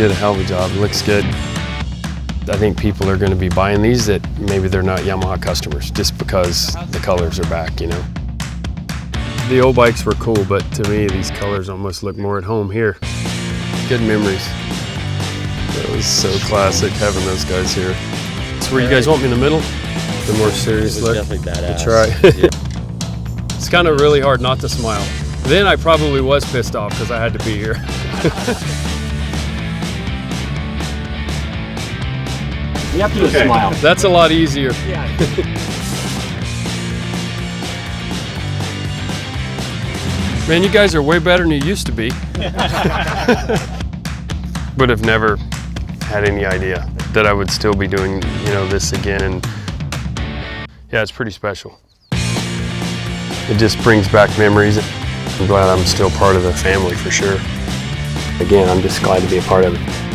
did a hell of a job. It looks good. I think people are going to be buying these that maybe they're not Yamaha customers just because the colors are back, you know. The old bikes were cool, but to me these colors almost look more at home here. Good memories. That was so classic having those guys here. So where you guys want me in the middle? The more serious look? Definitely badass. That's right. Yeah. It's kind of really hard not to smile. Then I probably was pissed off because I had to be here. You have to do a smile. That's a lot easier. Yeah. Man, you guys are way better than you used to be. Would have never had any idea that I would still be doing, you know, this again. And yeah, it's pretty special. It just brings back memories. I'm glad I'm still part of the family for sure. Again, I'm just glad to be a part of it.